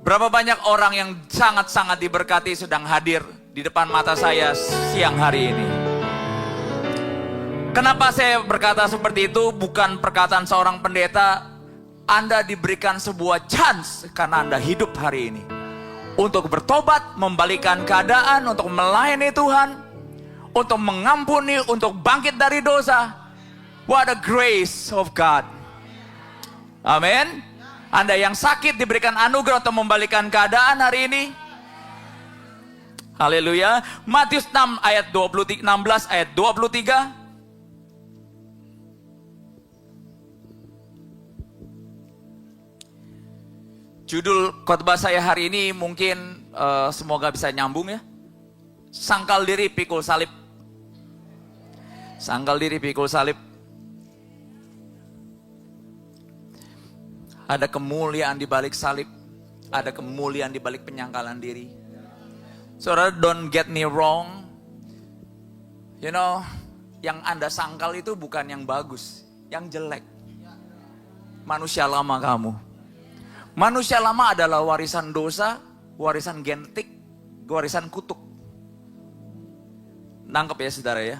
Berapa banyak orang yang sangat-sangat diberkati sedang hadir di depan mata saya siang hari ini. Kenapa saya berkata seperti itu? Bukan perkataan seorang pendeta. Anda diberikan sebuah chance karena Anda hidup hari ini. Untuk bertobat, membalikan keadaan, untuk melayani Tuhan, untuk mengampuni, untuk bangkit dari dosa. What a grace of God. Amin. Anda yang sakit diberikan anugerah untuk membalikan keadaan hari ini. Haleluya. Matius 6 ayat 16 ayat 23. Judul khotbah saya hari ini mungkin semoga bisa nyambung ya. Sangkal diri pikul salib. Sangkal diri pikul salib. Ada kemuliaan di balik salib. Ada kemuliaan di balik penyangkalan diri. Saudara, don't get me wrong. You know, yang Anda sangkal itu bukan yang bagus, yang jelek. Manusia lama kamu. Manusia lama adalah warisan dosa, warisan genetik, warisan kutuk. Nangkep ya saudara ya.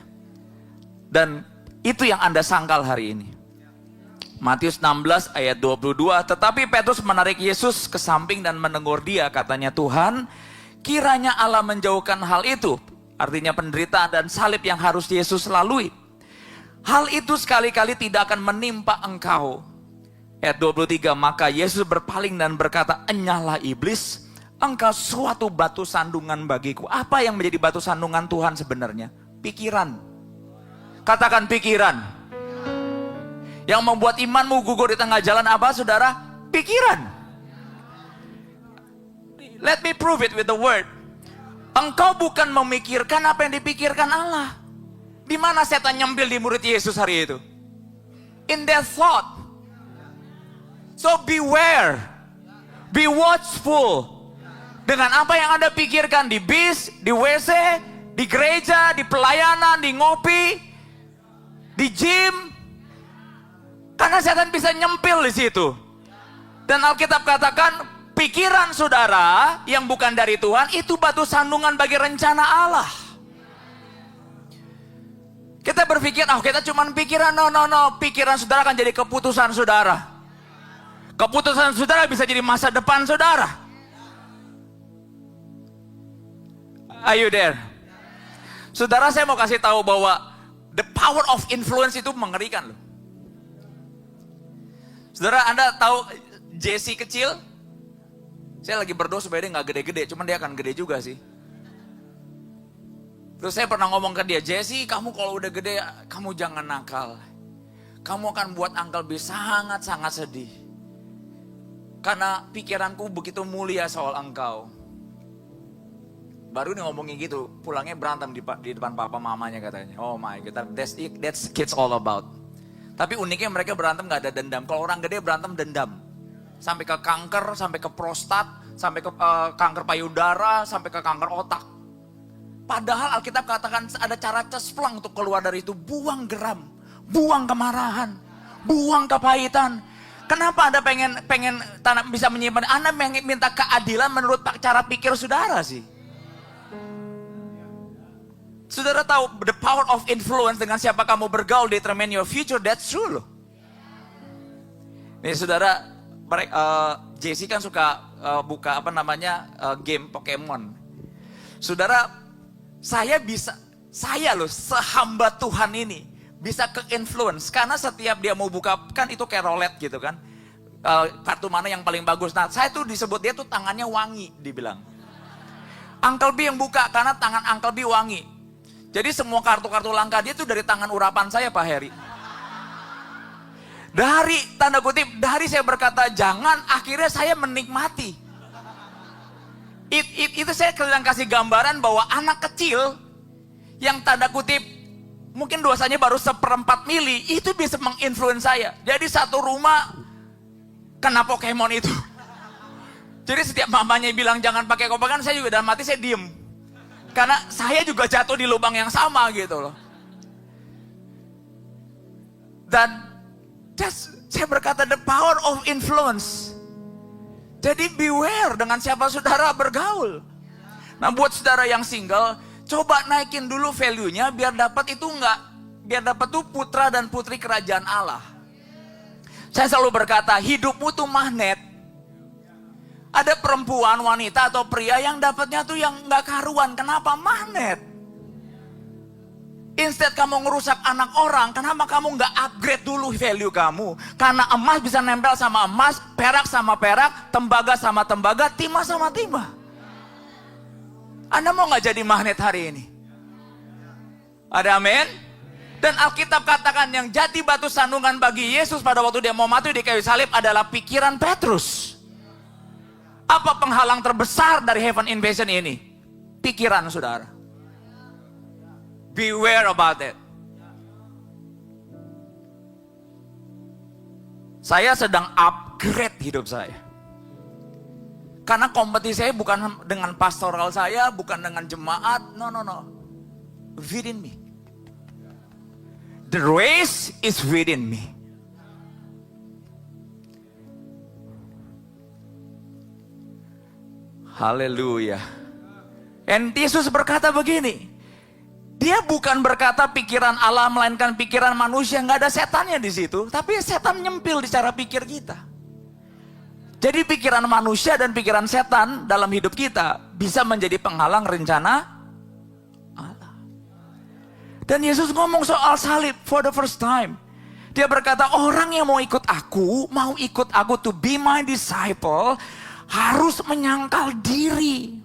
Dan itu yang Anda sangkal hari ini. Matius 16 ayat 22. Tetapi Petrus menarik Yesus ke samping dan menegur dia. Katanya, Tuhan, kiranya Allah menjauhkan hal itu. Artinya penderitaan dan salib yang harus Yesus lalui. Hal itu sekali-kali tidak akan menimpa engkau. Ayat 23. Maka Yesus berpaling dan berkata, enyahlah iblis, engkau suatu batu sandungan bagiku. Apa yang menjadi batu sandungan Tuhan sebenarnya? Pikiran. Katakan pikiran. Yang membuat imanmu gugur di tengah jalan apa saudara? Pikiran. Let me prove it with the word. Engkau bukan memikirkan apa yang dipikirkan Allah. Di mana setan nyempil di murid Yesus hari itu? In their thought. So beware. Be watchful. Dengan apa yang Anda pikirkan di bis, di WC, di gereja, di pelayanan, di ngopi, di gym. Karena setan bisa nyempil di situ. Dan Alkitab katakan, pikiran saudara yang bukan dari Tuhan, itu batu sandungan bagi rencana Allah. Kita berpikir, kita cuma pikiran, no. Pikiran saudara akan jadi keputusan saudara. Keputusan saudara bisa jadi masa depan saudara. Are you there? Saudara, saya mau kasih tahu bahwa the power of influence itu mengerikan loh. Saudara, Anda tahu Jesse kecil? Saya lagi berdoa supaya dia nggak gede-gede, cuman dia akan gede juga sih. Terus saya pernah ngomong ke dia, Jesse, kamu kalau udah gede, kamu jangan nakal. Kamu akan buat Uncle B sangat-sangat sedih. Karena pikiranku begitu mulia soal engkau. Baru nih ngomongin gitu, pulangnya berantem di depan papa mamanya katanya. Oh my God, that's kids all about. Tapi uniknya mereka berantem gak ada dendam. Kalau orang gede berantem dendam. Sampai ke kanker, sampai ke prostat, sampai ke kanker payudara, sampai ke kanker otak. Padahal Alkitab katakan ada cara cesplang untuk keluar dari itu. Buang geram, buang kemarahan, buang kepahitan. Kenapa Anda pengen bisa menyimpan? Anda minta keadilan menurut cara pikir saudara sih. Saudara tahu the power of influence dengan siapa kamu bergaul determine your future, that's true loh. Nih saudara, Jesse kan suka buka game Pokemon. Saudara, saya sehamba Tuhan ini bisa ke influence karena setiap dia mau buka kan itu kayak roulette gitu kan. Kartu mana yang paling bagus. Nah, saya tuh disebut dia tuh tangannya wangi dibilang. Uncle B yang buka karena tangan Uncle B wangi. Jadi semua kartu-kartu langka dia tuh dari tangan urapan saya Pak Heri. Dari tanda kutip, dari saya berkata jangan, akhirnya saya menikmati. Itu saya sedang kasih gambaran bahwa anak kecil yang tanda kutip mungkin dosanya baru 1/4 mili, itu bisa menginfluence saya. Jadi satu rumah kena Pokemon itu. Jadi setiap mamanya bilang jangan pakai kopakan, saya juga dalam hati saya diem. Karena saya juga jatuh di lubang yang sama gitu loh. Dan saya berkata the power of influence. Jadi beware dengan siapa saudara bergaul. Nah, buat saudara yang single, coba naikin dulu value-nya biar dapat tuh putra dan putri kerajaan Allah. Saya selalu berkata, hidupmu tuh magnet. Ada perempuan, wanita atau pria yang dapatnya tuh yang nggak karuan. Kenapa? Magnet. Instead kamu ngerusak anak orang, kenapa kamu nggak upgrade dulu value kamu? Karena emas bisa nempel sama emas, perak sama perak, tembaga sama tembaga, timah sama timah. Anda mau nggak jadi magnet hari ini? Ada amin? Dan Alkitab katakan yang jadi batu sandungan bagi Yesus pada waktu dia mau mati di kayu salib adalah pikiran Petrus. Apa penghalang terbesar dari heaven invasion ini? Pikiran saudara. Beware about it. Saya sedang upgrade hidup saya. Karena kompetisi saya bukan dengan pastoral saya, bukan dengan jemaat. No. Within me. The race is within me. Haleluya. And Yesus berkata begini. Dia bukan berkata pikiran Allah melainkan pikiran manusia. Nggak ada setannya di situ. Tapi setan nyempil di cara pikir kita. Jadi pikiran manusia dan pikiran setan dalam hidup kita bisa menjadi penghalang rencana Allah. Dan Yesus ngomong soal salib for the first time. Dia berkata orang yang mau ikut aku to be my disciple, harus menyangkal diri.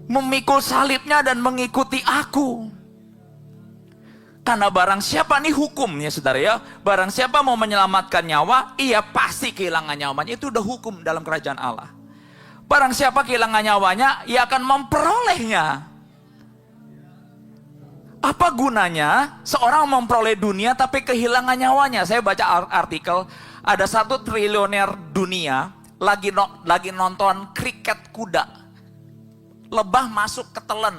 Memikul salibnya dan mengikuti aku. Karena barang siapa nih hukumnya saudara ya. Barang siapa mau menyelamatkan nyawa, ia pasti kehilangan nyawanya. Itu udah hukum dalam kerajaan Allah. Barang siapa kehilangan nyawanya, ia akan memperolehnya. Apa gunanya seorang memperoleh dunia tapi kehilangan nyawanya? Saya baca artikel, ada 1 triliuner dunia lagi nonton kriket kuda. Lebah masuk ke telan.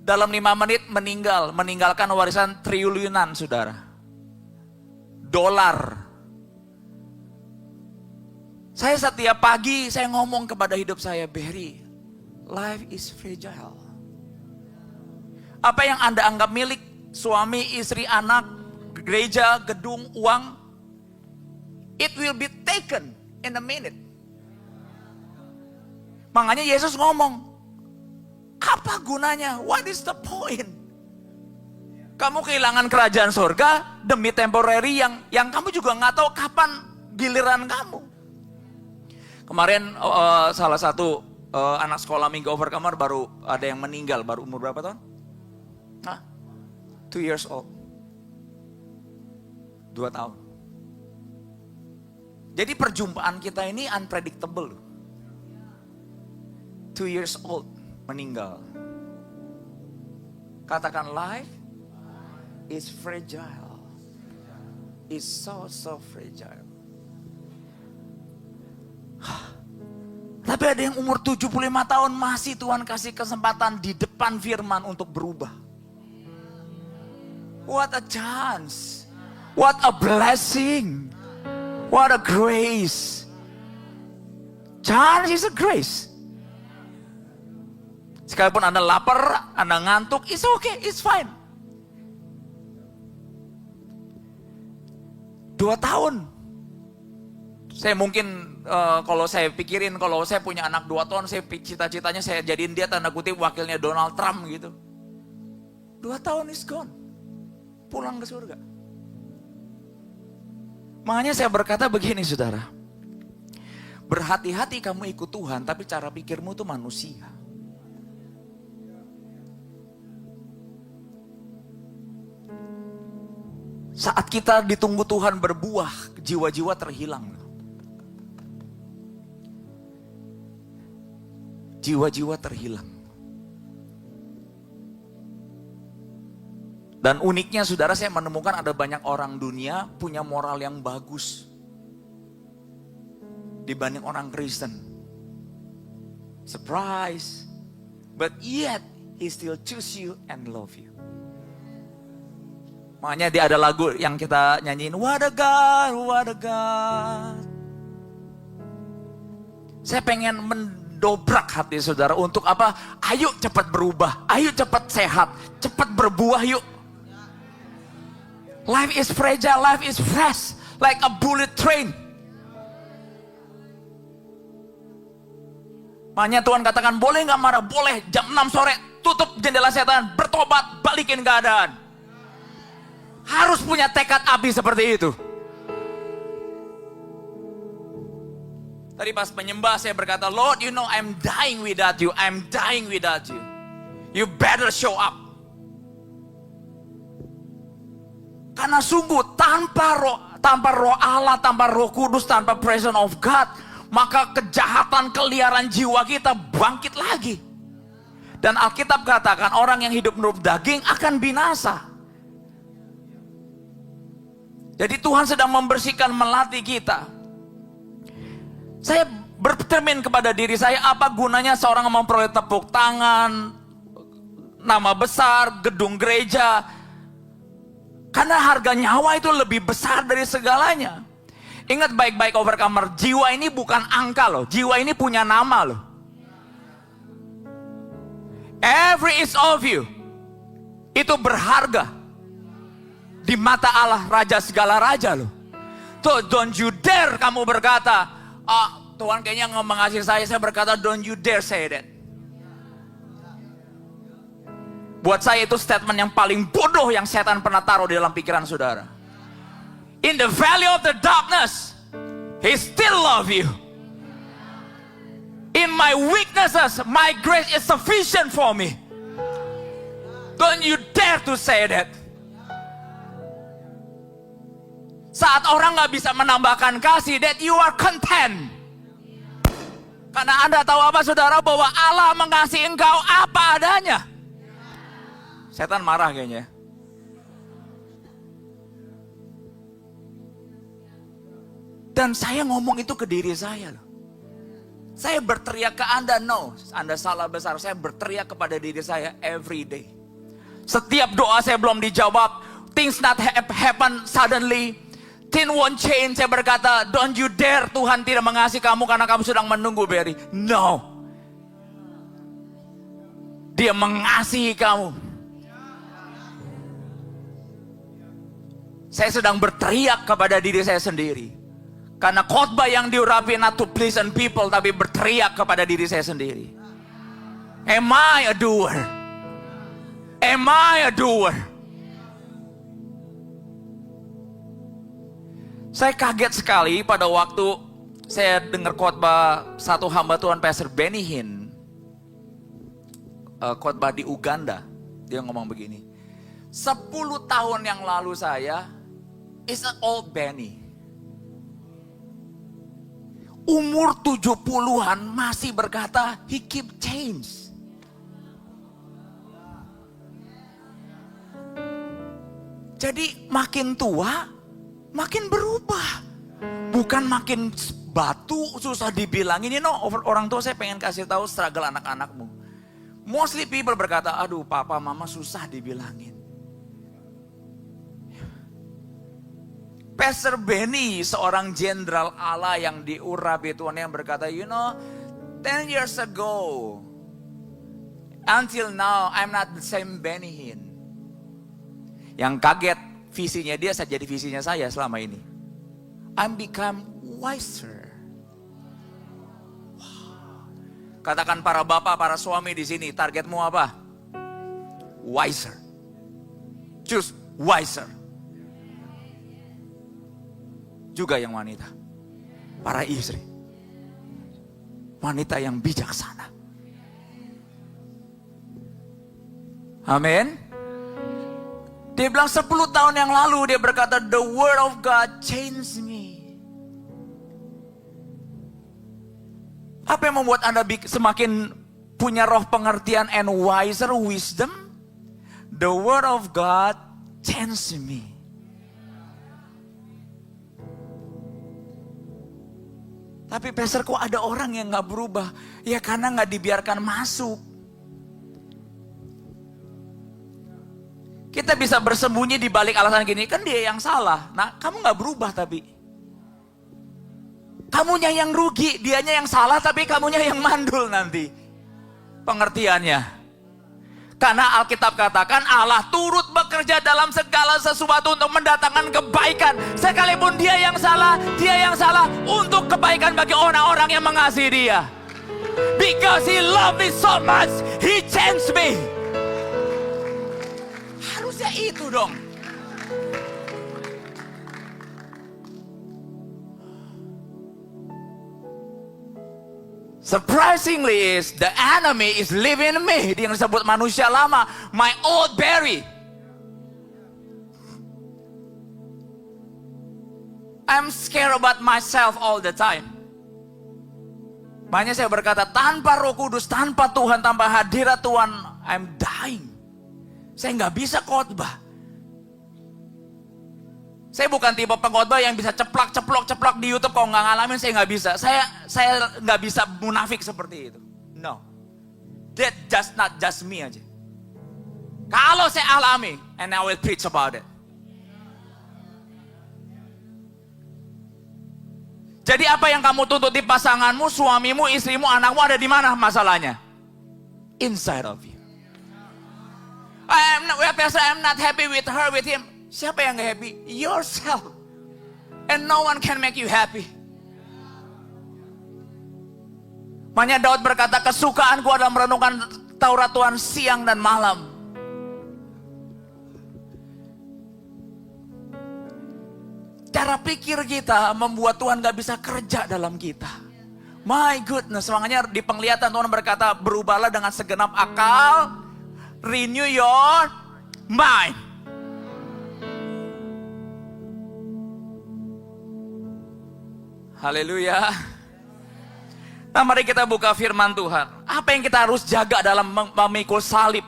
Dalam 5 menit meninggalkan warisan triliunan saudara. Dolar. Saya setiap pagi saya ngomong kepada hidup saya, Barry, life is fragile. Apa yang Anda anggap milik, suami, istri, anak, gereja, gedung, uang, it will be taken in a minute. Makanya Yesus ngomong, apa gunanya? What is the point? Kamu kehilangan kerajaan surga demi temporary yang kamu juga nggak tahu kapan giliran kamu. Kemarin salah satu anak sekolah minggu overcomer baru ada yang meninggal, baru umur berapa tahun? 2 years old. 2 tahun. Jadi perjumpaan kita ini unpredictable. 2 years old meninggal. Katakan life is fragile. Is so fragile. Tapi ada yang umur 75 tahun masih Tuhan kasih kesempatan di depan firman untuk berubah. What a chance. What a blessing. What a grace. Chance is a grace. Sekalipun Anda lapar, Anda ngantuk, it's okay, it's fine. 2 tahun. Saya mungkin kalau saya pikirin, kalau saya punya anak 2 tahun, saya cita-citanya saya jadiin dia tanda kutip wakilnya Donald Trump gitu. 2 tahun is gone. Pulang ke surga. Makanya saya berkata begini saudara. Berhati-hati kamu ikut Tuhan, tapi cara pikirmu itu manusia. Saat kita ditunggu Tuhan berbuah, jiwa-jiwa terhilang. Jiwa-jiwa terhilang. Dan uniknya saudara, saya menemukan ada banyak orang dunia punya moral yang bagus dibanding orang Kristen. Surprise. But yet he still choose you and love you. Makanya dia ada lagu yang kita nyanyiin, what a God, what a God. Saya pengen mendobrak hati saudara untuk apa? Ayo cepat berubah, ayo cepat sehat, cepat berbuah yuk. Life is fragile, life is fast, like a bullet train. Makanya Tuhan katakan, boleh gak marah? Boleh, jam 6 sore, tutup jendela setan, bertobat, balikin keadaan. Harus punya tekad api seperti itu. Tadi pas penyembah saya berkata, Lord, you know I'm dying without you, I'm dying without you. You better show up. Karena sungguh tanpa roh Allah, tanpa roh kudus, tanpa presence of God, maka kejahatan keliaran jiwa kita bangkit lagi. Dan Alkitab katakan orang yang hidup menurut daging akan binasa. Jadi Tuhan sedang membersihkan, melatih kita. Saya bercermin kepada diri saya, apa gunanya seorang memperoleh tepuk tangan, nama besar, gedung gereja. Karena harga nyawa itu lebih besar dari segalanya. Ingat baik-baik overcomer, jiwa ini bukan angka loh, jiwa ini punya nama loh. Every inch of you itu berharga di mata Allah, Raja segala raja loh. So don't you dare kamu berkata, Tuhan kayaknya nggak mengasihi saya berkata don't you dare say that. Buat saya itu statement yang paling bodoh yang setan pernah taruh di dalam pikiran saudara. In the valley of the darkness, He still love you. In my weaknesses, my grace is sufficient for me. Don't you dare to say that. Saat orang gak bisa menambahkan kasih, that you are content. Karena Anda tahu apa saudara, bahwa Allah mengasihi engkau apa adanya. Setan marah kayaknya. Dan saya ngomong itu ke diri saya loh. Saya berteriak ke Anda, no, Anda salah besar. Saya berteriak kepada diri saya every day. Setiap doa saya belum dijawab, things not happen suddenly, things won't change. Saya berkata, don't you dare, Tuhan tidak mengasihi kamu karena kamu sedang menunggu Barry. No. Dia mengasihi kamu. Saya sedang berteriak kepada diri saya sendiri. Karena khotbah yang diurapi not to please and people, tapi berteriak kepada diri saya sendiri. Am I a doer? Am I a doer? Saya kaget sekali pada waktu saya dengar khotbah satu hamba Tuhan, Pastor Benny Hinn, khotbah di Uganda. Dia ngomong begini, 10 tahun yang lalu saya is an old Benny. Umur 70-an masih berkata, he keep change. Jadi makin tua, makin berubah. Bukan makin batu, susah dibilangin. Orang tua saya pengen kasih tahu struggle anak-anakmu. Mostly people berkata, aduh papa mama susah dibilangin. Pastor Benny, seorang jenderal Allah yang diurapi Tuhan, yang berkata, 10 years ago, until now, I'm not the same Benny Hinn. Yang kaget, visinya dia jadi visinya saya selama ini. I'm become wiser. Wow. Katakan para bapak, para suami di sini, targetmu apa? Wiser. Choose wiser. Juga yang wanita, para istri, wanita yang bijaksana. Amin. Dia bilang 10 tahun yang lalu dia berkata, the word of God changed me. Apa yang membuat Anda semakin punya roh pengertian and wiser wisdom? The word of God changed me. Tapi pastor, kok ada orang yang gak berubah? Ya karena gak dibiarkan masuk. Kita bisa bersembunyi di balik alasan gini, kan dia yang salah. Nah, kamu gak berubah tapi. Kamunya yang rugi, dianya yang salah, tapi kamunya yang mandul nanti. Pengertiannya. Karena Alkitab katakan Allah turut bekerja dalam segala sesuatu untuk mendatangkan kebaikan. Sekalipun dia yang salah untuk kebaikan bagi orang-orang yang mengasihi dia. Because he loved me so much, he changed me. Harusnya itu dong. Surprisingly is the enemy is living in me. Dia yang disebut manusia lama, my old Barry. I'm scared about myself all the time. Makanya saya berkata, tanpa Roh Kudus, tanpa Tuhan, tanpa hadirat Tuhan, I'm dying. Saya nggak bisa khotbah. Saya bukan tipe pengkhotbah yang bisa ceplak di YouTube. Kalau nggak ngalamin, saya nggak bisa. Saya nggak bisa munafik seperti itu. No, that just not just me aja. Kalau saya alami, and I will preach about it. Jadi apa yang kamu tuntut di pasanganmu, suamimu, istrimu, anakmu ada di mana masalahnya? Inside of you. I'm not happy with her, with him. Siapa yang gak happy? Yourself. And no one can make you happy. Makanya Daud berkata, kesukaanku adalah merenungkan Taurat Tuhan siang dan malam. Cara pikir kita membuat Tuhan gak bisa kerja dalam kita. My goodness, makanya di penglihatan Tuhan berkata, berubahlah dengan segenap akal, renew your mind. Haleluya. Nah, mari kita buka firman Tuhan. Apa yang kita harus jaga dalam memikul salib?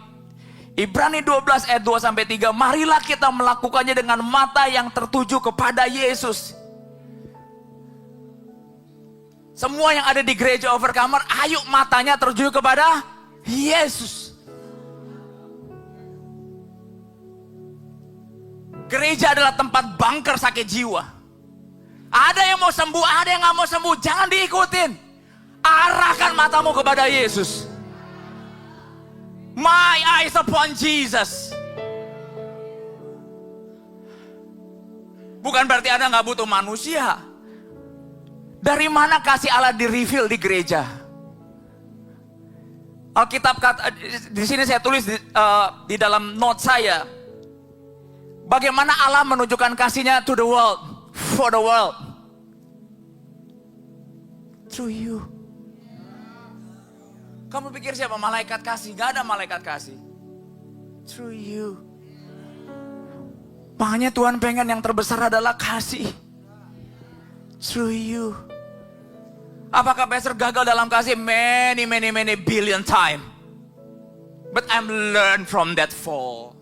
Ibrani 12 ayat 2-3. Marilah kita melakukannya dengan mata yang tertuju kepada Yesus. Semua yang ada di gereja Overcomer, ayo matanya tertuju kepada Yesus. Gereja adalah tempat bunker sakit jiwa. Ada yang mau sembuh, ada yang gak mau sembuh. Jangan diikutin. Arahkan matamu kepada Yesus. My eyes upon Jesus. Bukan berarti Anda gak butuh manusia. Dari mana kasih Allah di-reveal di gereja? Alkitab kata, di sini saya tulis di dalam note saya. Bagaimana Allah menunjukkan kasihnya to the world. For the world. Through you. Kamu pikir siapa malaikat kasih? Gak ada malaikat kasih. Through you. Makanya Tuhan pengen yang terbesar adalah kasih. Through you. Apakah pastor gagal dalam kasih? Many billion time. But I'm learned from that fall.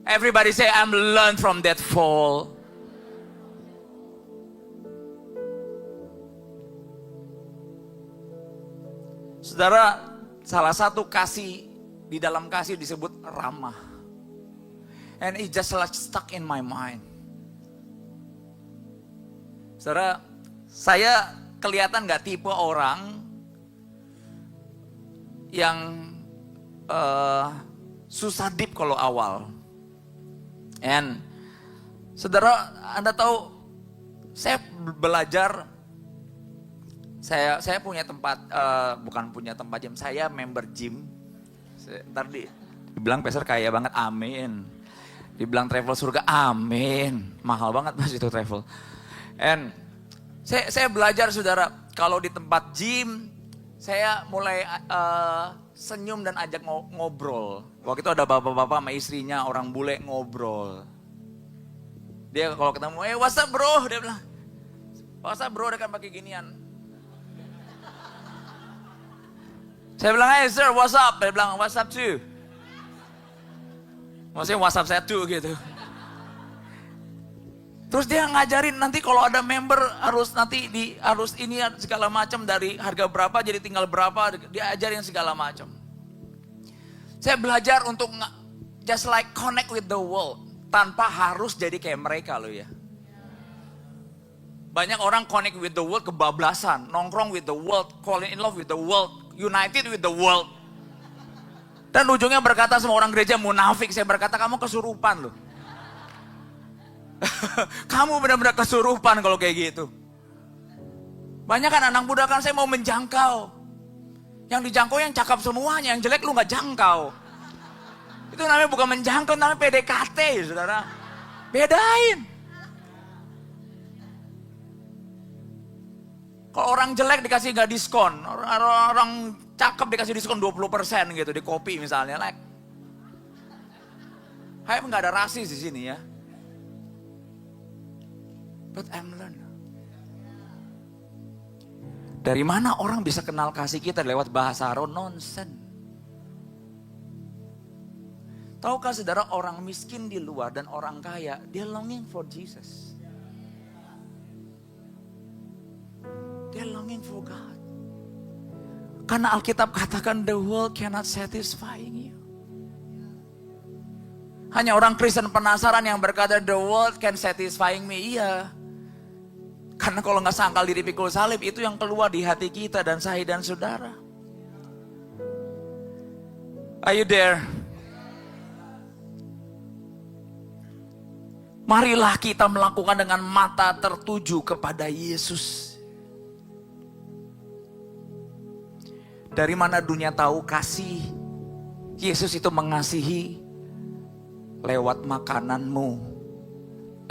Everybody say I'm learned from that fall. Saudara, salah satu kasih di dalam kasih disebut ramah. And it just like stuck in my mind. Saudara, saya kelihatan gak tipe orang yang susah deep kalau awal. And saudara, Anda tahu, saya belajar. Saya punya tempat, bukan punya tempat gym, saya member gym. Ntar dibilang pastor kaya banget, amin. Dibilang travel surga, amin. Mahal banget pas itu travel. And saya belajar saudara, kalau di tempat gym, saya mulai senyum dan ajak ngobrol. Waktu itu ada bapak-bapak sama istrinya, orang bule ngobrol. Dia kalau ketemu, what's up bro? Dia bilang, what's up bro, dia kan pakai ginian. Saya bilang, hey sir, what's up? Dia bilang, what's up too? Maksudnya what's up saya too gitu. Terus dia ngajarin nanti kalau ada member harus nanti harus ini segala macam, dari harga berapa jadi tinggal berapa, dia ajarin segala macam. Saya belajar untuk just like connect with the world tanpa harus jadi kayak mereka loh ya. Banyak orang connect with the world kebablasan, nongkrong with the world, falling in love with the world, united with the world. Dan ujungnya berkata semua orang gereja munafik. Saya berkata kamu kesurupan loh. Kamu benar-benar kesurupan kalau kayak gitu. Banyak kan anak muda kan saya mau menjangkau. Yang dijangkau yang cakep semuanya, yang jelek lu gak jangkau. Itu namanya bukan menjangkau, namanya PDKT saudara. Bedain. Kalau orang jelek dikasih gak diskon, orang cakep dikasih diskon 20% gitu di kopi misalnya. Like. Hai gak ada rasis di sini ya. But I'm learning. Dari mana orang bisa kenal kasih kita lewat bahasa roh? Nonsen. Tahukah saudara orang miskin di luar dan orang kaya, dia longing for Jesus. Dia longing for God. Karena Alkitab katakan the world cannot satisfying you. Hanya orang Kristen penasaran yang berkata the world can satisfying me. Iya. Karena kalau nggak sangkal diri pikul salib, itu yang keluar di hati kita dan saya dan saudara. Are you there? Marilah kita melakukan dengan mata tertuju kepada Yesus. Dari mana dunia tahu kasih? Yesus itu mengasihi lewat makananmu,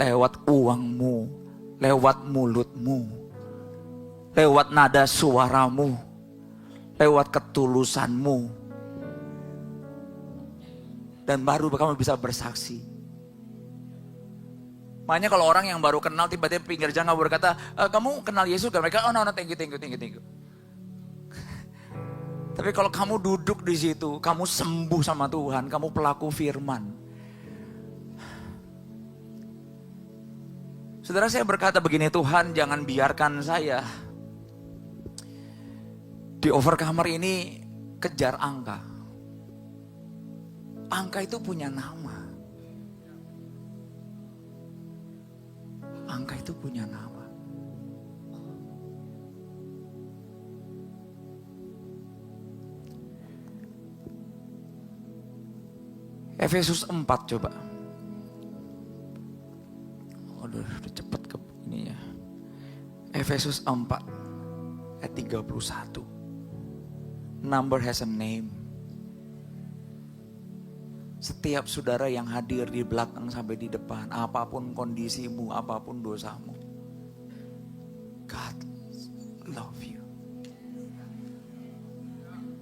lewat uangmu, lewat mulutmu, lewat nada suaramu, lewat ketulusanmu. Dan baru kamu bisa bersaksi. Makanya kalau orang yang baru kenal tiba-tiba pinggir jalan berkata, kamu kenal Yesus gak? Mereka, oh no, thank you. Tapi kalau kamu duduk di situ, kamu sembuh sama Tuhan, kamu pelaku firman. Saudara, saya berkata begini, Tuhan jangan biarkan saya di Overcomer ini kejar angka. Angka itu punya nama. Angka itu punya nama. Efesus 4 coba. Udah cepet ke ini ya. Efesus 4 ayat 31. Number has a name. Setiap saudara yang hadir di belakang sampai di depan, apapun kondisimu, apapun dosamu, God love you.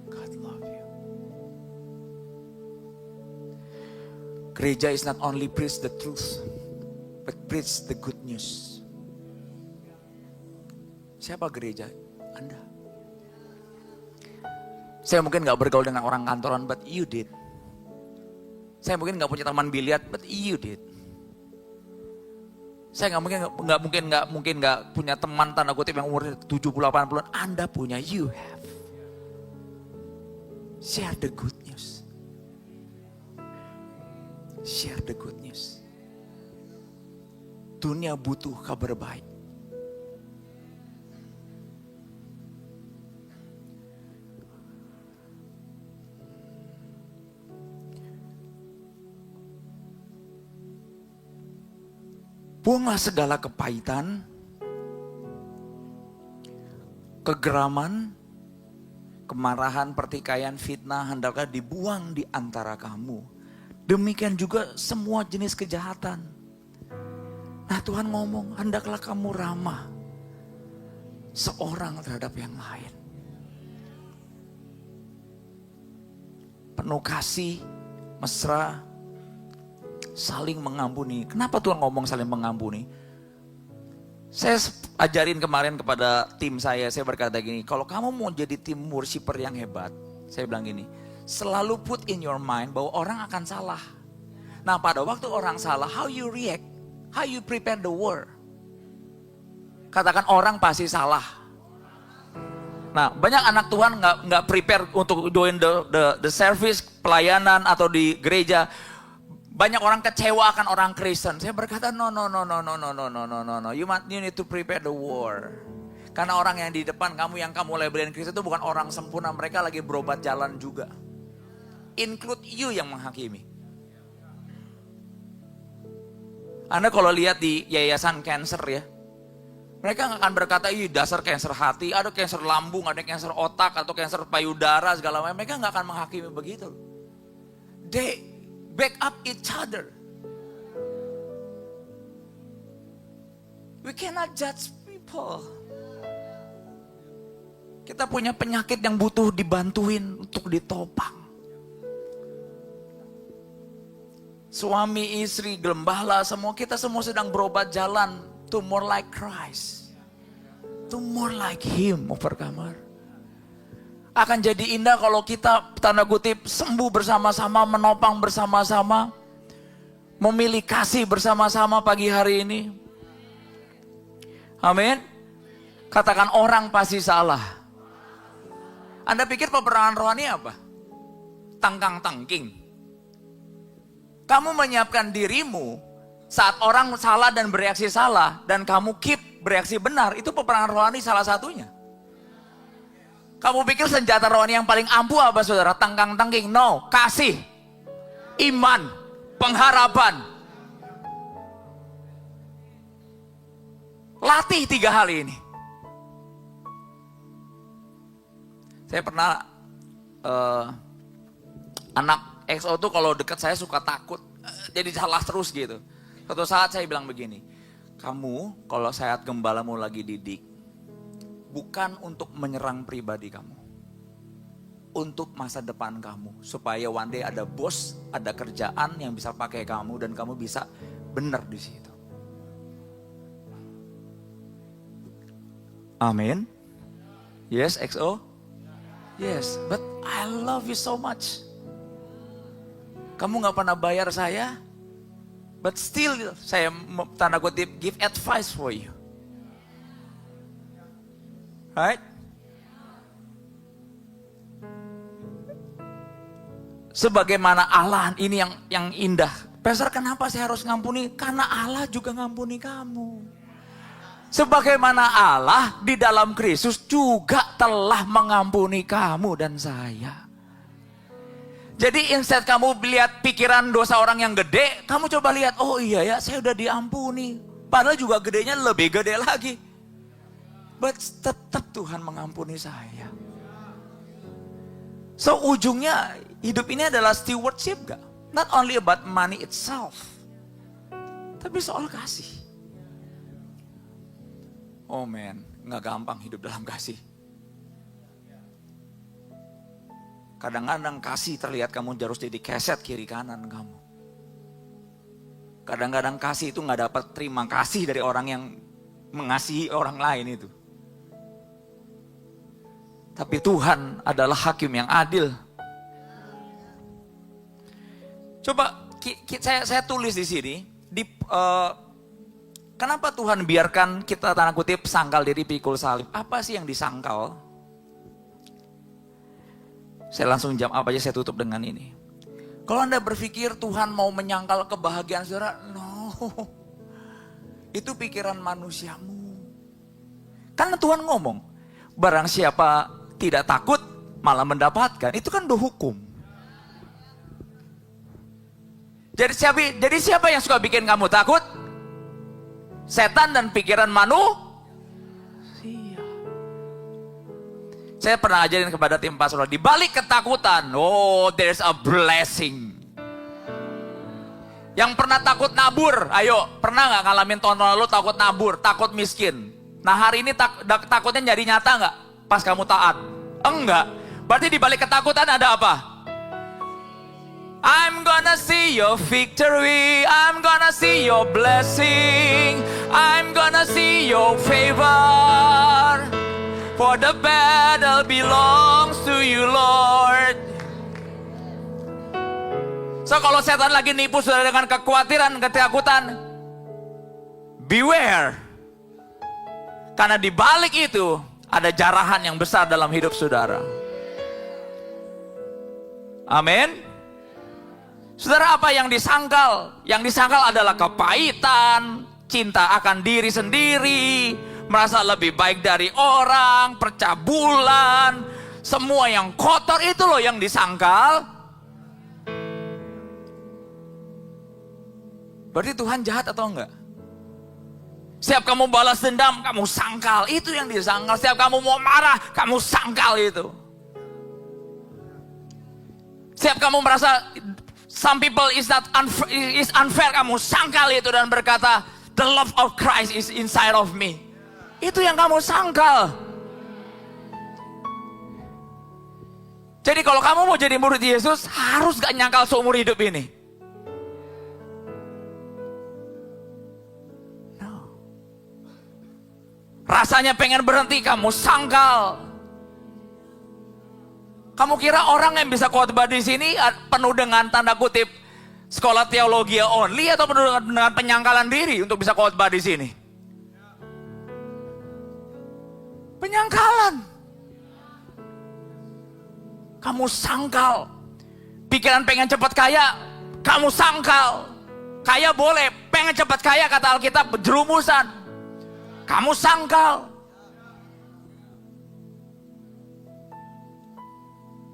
God love you. Gereja is not only preach the truth, but preach the good news. Siapa gereja? Anda. Saya mungkin gak bergaul dengan orang kantoran, but you did. Saya mungkin gak punya teman biliar, but you did. Saya gak mungkin gak punya teman tanda kutip yang umurnya 70-80an. Anda punya, you have. Share the good news. Share the good news. Dunia butuh kabar baik. Buanglah segala kepahitan, kegeraman, kemarahan, pertikaian, fitnah, hendaklah dibuang di antara kamu. Demikian juga semua jenis kejahatan. Nah Tuhan ngomong, hendaklah kamu ramah seorang terhadap yang lain. Penuh kasih, mesra, saling mengampuni. Kenapa Tuhan ngomong saling mengampuni? Saya ajarin kemarin kepada tim saya berkata gini, kalau kamu mau jadi tim worshiper yang hebat, saya bilang gini, selalu put in your mind bahwa orang akan salah. Nah pada waktu orang salah, how you react, how you prepare the word. Katakan orang pasti salah. Nah banyak anak Tuhan nggak prepare untuk doing the service, pelayanan atau di gereja. Banyak orang kecewa akan orang Kristen. Saya berkata, no. You need to prepare the war. Karena orang yang di depan kamu, yang kamu labelin Kristen itu bukan orang sempurna. Mereka lagi berobat jalan juga. Include you yang menghakimi. Anda kalau lihat di yayasan cancer ya, mereka nggak akan berkata, ih dasar cancer hati, ada cancer lambung, ada cancer otak, atau cancer payudara, segala macam. Mereka nggak akan menghakimi begitu. They back up each other. We cannot judge people. Kita punya penyakit yang butuh dibantuin untuk ditopang. Suami, istri, gembala, semua kita semua sedang berobat jalan to more like Christ. To more like Him, overcomer. Akan jadi indah kalau kita tanda kutip sembuh bersama-sama, menopang bersama-sama, memilih kasih bersama-sama pagi hari ini. Amin. Katakan orang pasti salah. Anda pikir peperangan rohani apa? Tangkang-tangking. Kamu menyiapkan dirimu saat orang salah dan bereaksi salah, dan kamu keep bereaksi benar, itu peperangan rohani salah satunya. Kamu pikir senjata rohani yang paling ampuh apa saudara? Tangkang-tangking? No, kasih, iman, pengharapan. Latih 3 hal ini. Saya pernah anak XO tuh kalau dekat saya suka takut, jadi salah terus gitu. Suatu saat saya bilang begini, kamu kalau saat gembalamu lagi didik, bukan untuk menyerang pribadi kamu, untuk masa depan kamu, supaya one day ada bos, ada kerjaan yang bisa pakai kamu dan kamu bisa benar di situ. Amin. Yes, XO. Yes, but I love you so much. Kamu gak pernah bayar saya, but still saya tanda kutip give advice for you. Right? Sebagaimana Allah ini yang indah. Pastor, kenapa saya harus ngampuni? Karena Allah juga ngampuni kamu. Sebagaimana Allah di dalam Kristus juga telah mengampuni kamu dan saya. Jadi instead kamu lihat pikiran dosa orang yang gede, kamu coba lihat, oh iya ya saya udah diampuni. Padahal juga gedenya lebih gede lagi. But tetap Tuhan mengampuni saya. So ujungnya hidup ini adalah stewardship gak? Not only about money itself. Tapi soal kasih. Oh man, gak gampang hidup dalam kasih. Kadang-kadang kasih terlihat kamu harus jadi keset kiri kanan kamu. Kadang-kadang kasih itu gak dapat terima kasih dari orang yang mengasihi orang lain itu. Tapi Tuhan adalah hakim yang adil. Coba saya tulis di sini, kenapa Tuhan biarkan kita tanda kutip sangkal diri pikul salib? Apa sih yang disangkal? Saya langsung jam apa aja, saya tutup dengan ini. Kalau Anda berpikir Tuhan mau menyangkal kebahagiaan saudara, no. Itu pikiran manusiamu. Karena Tuhan ngomong, barang siapa tidak takut malah mendapatkan. Itu kan udah hukum. Jadi siapa yang suka bikin kamu takut? Setan dan pikiran manusia. Saya pernah ajarin kepada tim pastoral, di balik ketakutan, oh there's a blessing. Yang pernah takut nabur, ayo, pernah gak ngalamin tahun lalu takut nabur, takut miskin? Nah hari ini takutnya jadi nyata gak pas kamu taat? Enggak, berarti di balik ketakutan ada apa? I'm gonna see your victory, I'm gonna see your blessing, I'm gonna see your favor. For the battle belongs to you, Lord. So kalau setan lagi nipu saudara dengan kekhawatiran, ketakutan, beware. Karena di balik itu ada jarahan yang besar dalam hidup saudara. Amin. Saudara, apa yang disangkal? Yang disangkal adalah kepahitan, cinta akan diri sendiri, merasa lebih baik dari orang, percabulan, semua yang kotor itu loh yang disangkal. Berarti Tuhan jahat atau enggak? Setiap kamu balas dendam, kamu sangkal, itu yang disangkal. Setiap kamu mau marah, kamu sangkal itu. Setiap kamu merasa some people is unfair, kamu sangkal itu dan berkata, the love of Christ is inside of me. Itu yang kamu sangkal. Jadi kalau kamu mau jadi murid Yesus, harus gak nyangkal seumur hidup ini. No. Rasanya pengen berhenti, kamu sangkal. Kamu kira orang yang bisa khotbah di sini penuh dengan tanda kutip sekolah teologi only atau penuh dengan penyangkalan diri untuk bisa khotbah di sini? Penyangkalan. Kamu sangkal. Pikiran pengen cepat kaya, kamu sangkal. Kaya boleh, pengen cepat kaya kata Alkitab berjerumusan. Kamu sangkal.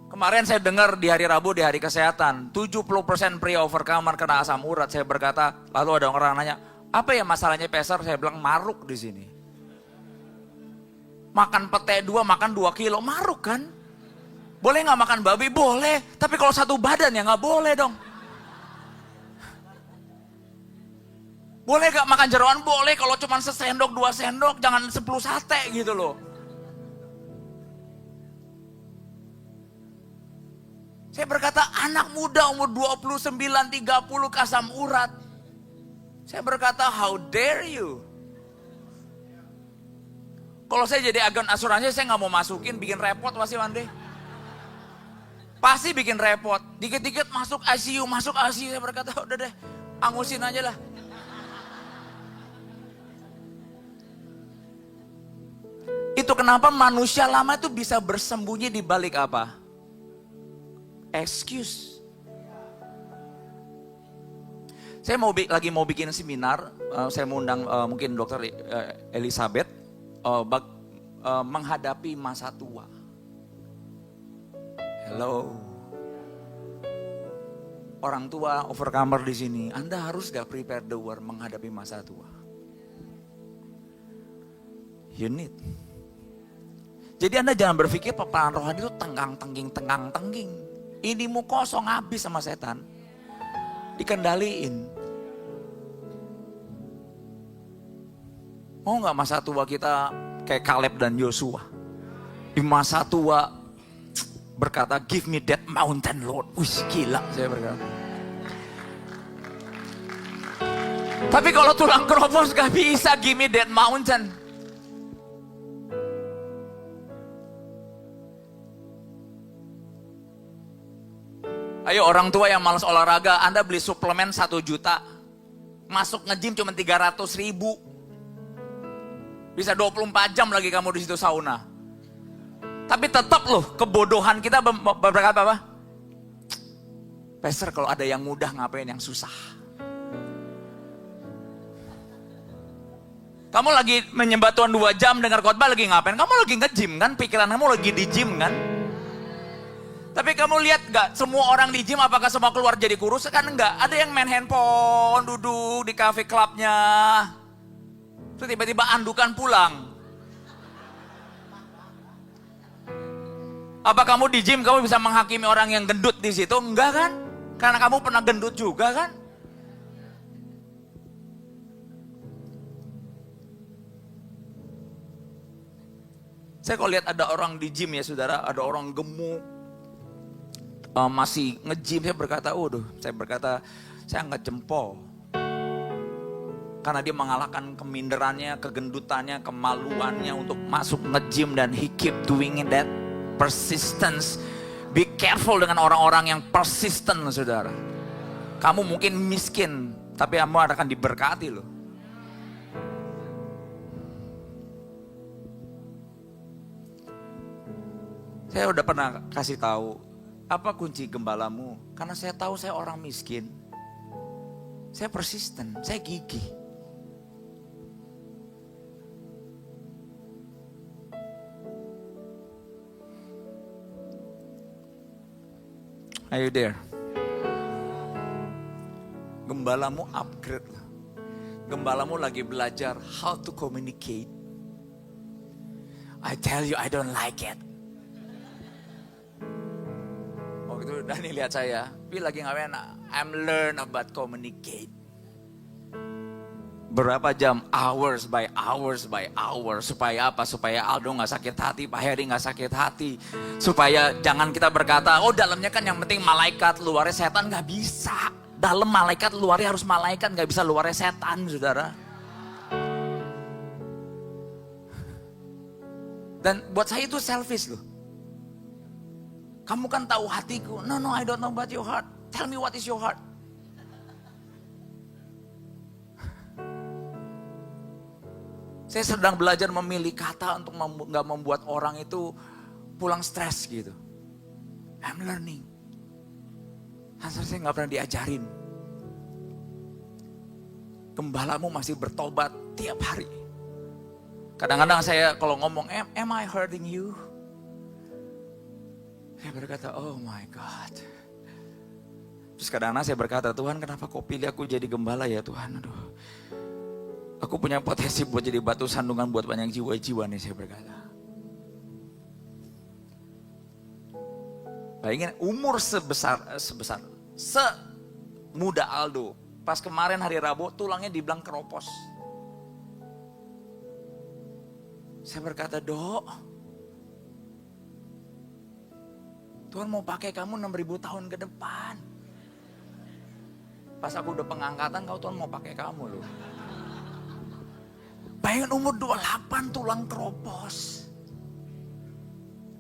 Kemarin saya dengar di hari Rabu, di hari kesehatan, 70% pria overcomer kena asam urat. Saya berkata, lalu ada orang nanya, apa ya masalahnya Pastor? Saya bilang maruk di sini. Makan pete 2, makan 2 kilo, maruk kan? Boleh gak makan babi? Boleh. Tapi kalau satu badan ya gak boleh dong. Boleh gak makan jeroan? Boleh, kalau cuma sesendok 2 sendok, jangan 10 sate gitu loh. Saya berkata, anak muda umur 29, 30 asam urat. Saya berkata, how dare you? Kalau saya jadi agen asuransi, saya nggak mau masukin, bikin repot pasti Wande. Pasti bikin repot. Dikit-dikit masuk ICU. Saya berkata, udah deh, angusin aja lah. Itu kenapa manusia lama itu bisa bersembunyi di balik apa? Excuse. Saya lagi mau bikin seminar, saya mau undang mungkin Dokter Elizabeth menghadapi masa tua. Hello, orang tua overcomer di sini, Anda harus gak prepare the word menghadapi masa tua. You need. Jadi Anda jangan berpikir peperangan rohani itu tenggang-tengging. Inimu kosong habis sama setan. Dikendaliin. Mau gak masa tua kita kayak Caleb dan Yosua? Di masa tua berkata, give me that mountain Lord. Wih gila saya berkata. Tapi kalau tulang keropos gak bisa give me that mountain. Ayo orang tua yang malas olahraga, Anda beli suplemen 1 juta. Masuk nge-gym cuma 300 ribu. Bisa 24 jam lagi kamu di situ sauna. Tapi tetap loh, kebodohan kita berkata apa? Pastor, kalau ada yang mudah ngapain yang susah? Kamu lagi menyembah Tuhan 2 jam, dengar khotbah lagi ngapain? Kamu lagi nge-gym kan? Pikiran kamu lagi di gym kan? Tapi kamu lihat gak, semua orang di gym apakah semua keluar jadi kurus? Kan enggak, ada yang main handphone, duduk di cafe clubnya. Terus tiba-tiba andukan pulang. Apa kamu di gym kamu bisa menghakimi orang yang gendut di situ? Enggak kan? Karena kamu pernah gendut juga kan? Saya kalau lihat ada orang di gym ya saudara, ada orang gemuk, masih nge-gym, saya berkata, saya angkat jempol. Karena dia mengalahkan keminderannya, kegendutannya, kemaluannya untuk masuk nge-gym dan he keep doing that persistence. Be careful dengan orang-orang yang persistent saudara. Kamu mungkin miskin, tapi kamu akan diberkati loh. Saya udah pernah kasih tahu, Apa kunci gembalamu? Karena saya tahu saya orang miskin. Saya persisten, saya gigih. Are you there? Gembalamu upgrade lah. Gembalamu lagi belajar how to communicate. I tell you I don't like it. Waktu itu Dani lihat saya, Pi lagi ngapain? I'm learn about communicate. Berapa jam? Hours by hours by hours. Supaya apa? Supaya Aldo gak sakit hati, Pak Heri gak sakit hati. Supaya jangan kita berkata, oh dalamnya kan yang penting malaikat, luarnya setan. Gak bisa. Dalam malaikat, luarnya harus malaikat. Gak bisa luarnya setan, saudara. Dan buat saya itu selfish loh. Kamu kan tahu hatiku. No, I don't know about your heart. Tell me what is your heart. Saya sedang belajar memilih kata untuk gak membuat orang itu pulang stres gitu. I'm learning. Hasil saya gak pernah diajarin. Gembalamu masih bertobat tiap hari. Kadang-kadang saya kalau ngomong, am I hurting you? Saya berkata, oh my God. Terus kadang-kadang saya berkata, Tuhan kenapa kau pilih aku jadi gembala ya Tuhan? Aduh. Aku punya potensi buat jadi batu sandungan buat banyak jiwa-jiwa nih, saya berkata. Bayangin umur semuda Aldo. Pas kemarin hari Rabu tulangnya dibilang keropos. Saya berkata, Dok, Tuhan mau pakai kamu 6.000 tahun ke depan. Pas aku udah pengangkatan, Tuhan mau pakai kamu loh. Bayangin umur 28 tulang keropos.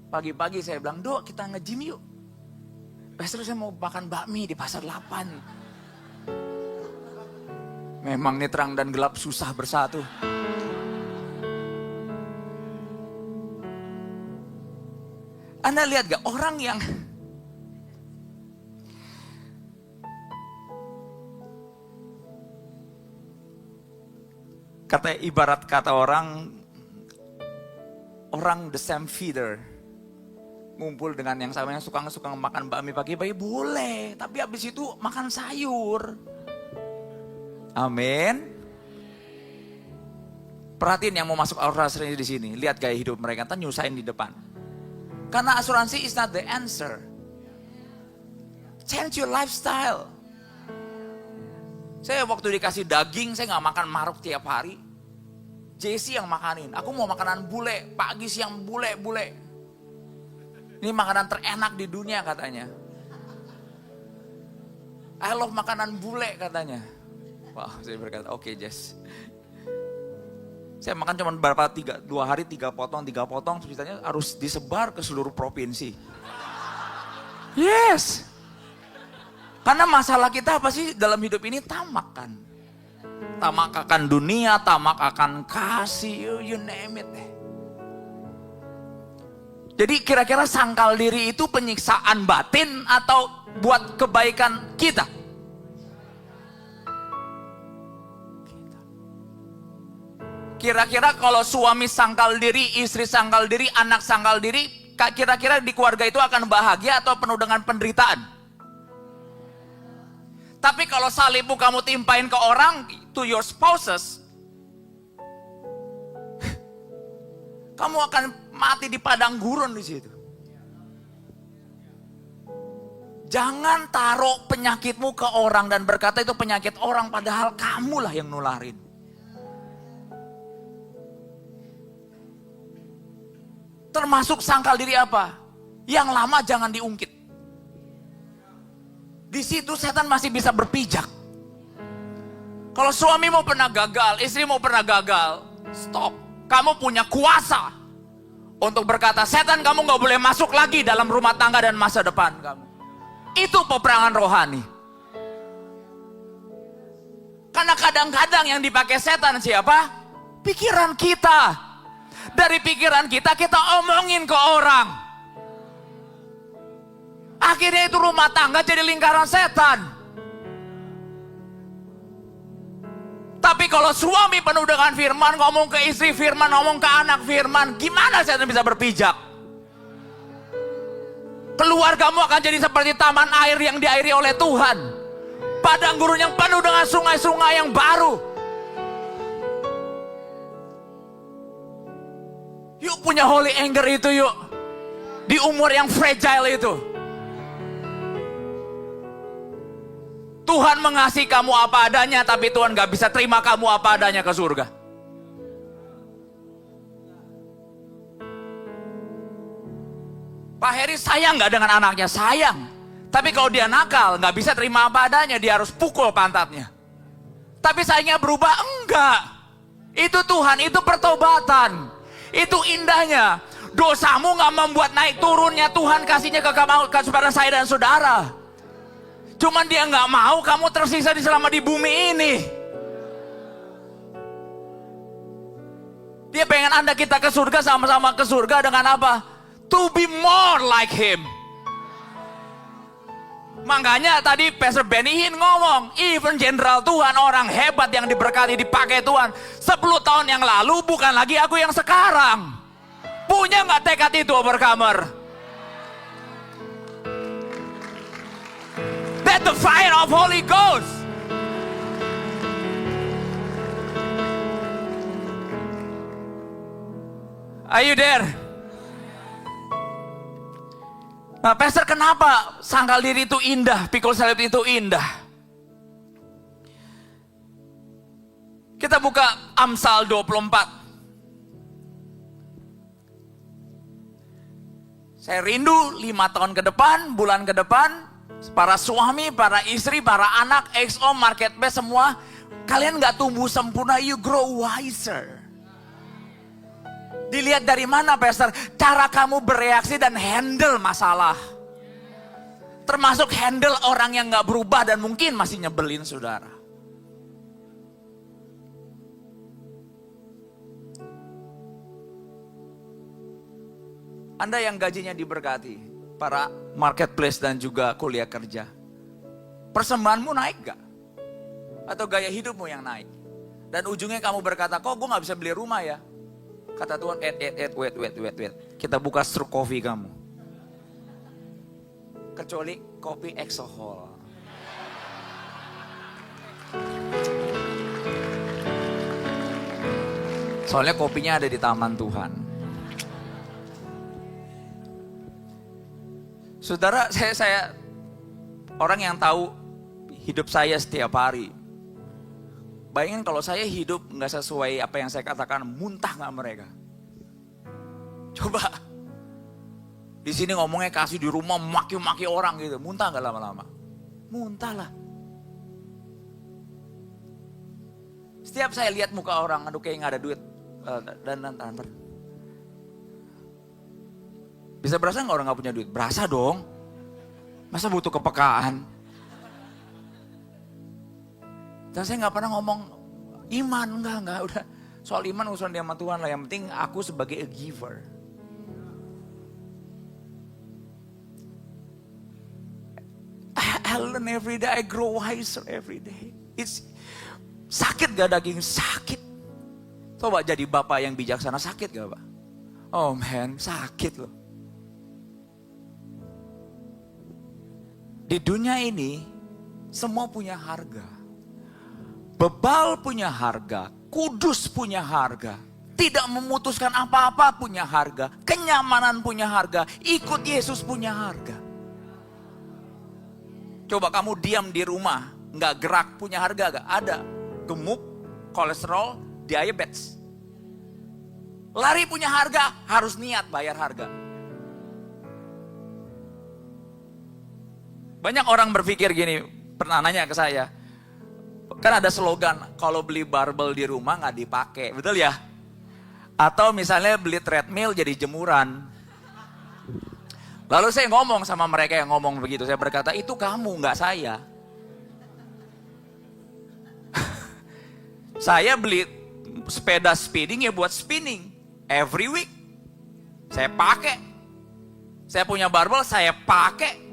Pagi-pagi saya bilang, Dok kita nge-gym yuk. Besok saya mau makan bakmi di pasar 8. Memang nih terang dan gelap susah bersatu. Anda lihat gak orang yang ibarat kata orang the same feeder ngumpul dengan yang sama yang suka makan bakmi pagi-pagi boleh, tapi habis itu makan sayur. Amin. Perhatiin yang mau masuk asuransi di sini, lihat gaya hidup mereka, kan nyusahin di depan. Karena asuransi is not the answer. Change your lifestyle. Saya waktu dikasih daging, saya gak makan maruk tiap hari. Jesse yang makanin. Aku mau makanan bule, pagi siang bule. Ini makanan terenak di dunia katanya. I love makanan bule katanya. Wah, saya berkata, oke, Jess. Saya makan cuma berapa 2 hari 3 potong, ceritanya harus disebar ke seluruh provinsi. Yes. Karena masalah kita apa sih dalam hidup ini? Tamak kan. Tamak akan dunia, tamak akan kasih, you name it. Jadi kira-kira sangkal diri itu penyiksaan batin atau buat kebaikan kita? Kira-kira kalau suami sangkal diri, istri sangkal diri, anak sangkal diri, kira-kira di keluarga itu akan bahagia atau penuh dengan penderitaan? Tapi kalau salibmu kamu timpain ke orang, to your spouses, kamu akan mati di padang gurun di situ. Jangan taruh penyakitmu ke orang dan berkata itu penyakit orang, padahal kamulah yang nularin. Termasuk sangkal diri apa? Yang lama jangan diungkit. Di situ setan masih bisa berpijak. Kalau suami mau pernah gagal, istri mau pernah gagal, stop. Kamu punya kuasa untuk berkata, setan kamu gak boleh masuk lagi dalam rumah tangga dan masa depan kamu. Itu peperangan rohani. Karena kadang-kadang yang dipakai setan siapa? Pikiran kita. Dari pikiran kita omongin ke orang. Akhirnya itu rumah tangga jadi lingkaran setan. Tapi kalau suami penuh dengan firman, ngomong ke istri firman, ngomong ke anak firman, gimana setan bisa berpijak? Keluargamu akan jadi seperti taman air yang diairi oleh Tuhan. Padang gurun yang penuh dengan sungai-sungai yang baru. Yuk punya holy anger itu yuk. Di umur yang fragile itu. Tuhan mengasihi kamu apa adanya, tapi Tuhan gak bisa terima kamu apa adanya ke surga. Pak Heri sayang gak dengan anaknya? Sayang. Tapi kalau dia nakal, gak bisa terima apa adanya, dia harus pukul pantatnya. Tapi sayangnya berubah? Enggak. Itu Tuhan, itu pertobatan. Itu indahnya. Dosamu gak membuat naik turunnya Tuhan kasihnya kepada saya dan saudara. Cuman dia gak mau kamu tersisa selama di bumi ini. Dia pengen Anda kita ke surga, sama-sama ke surga dengan apa? To be more like Him. Makanya tadi Pastor Benny Hinn ngomong, even Jenderal Tuhan, orang hebat yang diberkati dipakai Tuhan 10 tahun yang lalu bukan lagi aku yang sekarang. Punya gak tekad itu, overcomer? That the fire of Holy Ghost. Are you there? Nah, Pastor, kenapa sangkal diri itu indah, pikul salib itu indah? Kita buka Amsal 24. Saya rindu 5 tahun ke depan, bulan ke depan, para suami, para istri, para anak, XO, market base semua, kalian gak tumbuh sempurna, you grow wiser. Dilihat dari mana, Pastor? Cara kamu bereaksi dan handle masalah. Termasuk handle orang yang gak berubah dan mungkin masih nyebelin saudara. Anda yang gajinya diberkati, para marketplace dan juga kuliah kerja. Persembahanmu naik gak? Atau gaya hidupmu yang naik? Dan ujungnya kamu berkata, kok gue gak bisa beli rumah ya? Kata Tuhan, wait. Kita buka struk kopi kamu. Kecuali kopi Exohol. Soalnya kopinya ada di taman Tuhan. Saudara, saya orang yang tahu hidup saya setiap hari. Bayangin kalau saya hidup nggak sesuai apa yang saya katakan, muntah nggak mereka? Coba. Di sini ngomongnya kasih di rumah maki-maki orang gitu, muntah nggak lama-lama? Muntah lah. Setiap saya lihat muka orang, aduh kayak nggak ada duit dan transfer. Bisa berasa nggak orang nggak punya duit? Berasa dong. Masa butuh kepekaan? Dan saya nggak pernah ngomong iman, enggak udah. Soal iman urusan dia sama Tuhan lah. Yang penting aku sebagai a giver. I learn every day, I grow wiser every day. It's sakit gak daging? Sakit. Coba jadi bapak yang bijaksana, sakit gak Pak? Oh man, sakit loh. Di dunia ini, semua punya harga. Bebal punya harga, kudus punya harga. Tidak memutuskan apa-apa punya harga. Kenyamanan punya harga, ikut Yesus punya harga. Coba kamu diam di rumah, nggak gerak, punya harga gak? Ada. Gemuk, kolesterol, diabetes. Lari punya harga, harus niat bayar harga. Banyak orang berpikir gini, pernah nanya ke saya, kan ada slogan, kalau beli barbel di rumah nggak dipakai, betul ya? Atau misalnya beli treadmill jadi jemuran. Lalu saya ngomong sama mereka yang ngomong begitu, saya berkata, itu kamu, nggak saya. Saya beli sepeda speeding ya buat spinning, every week. Saya pakai. Saya punya barbel, saya pakai.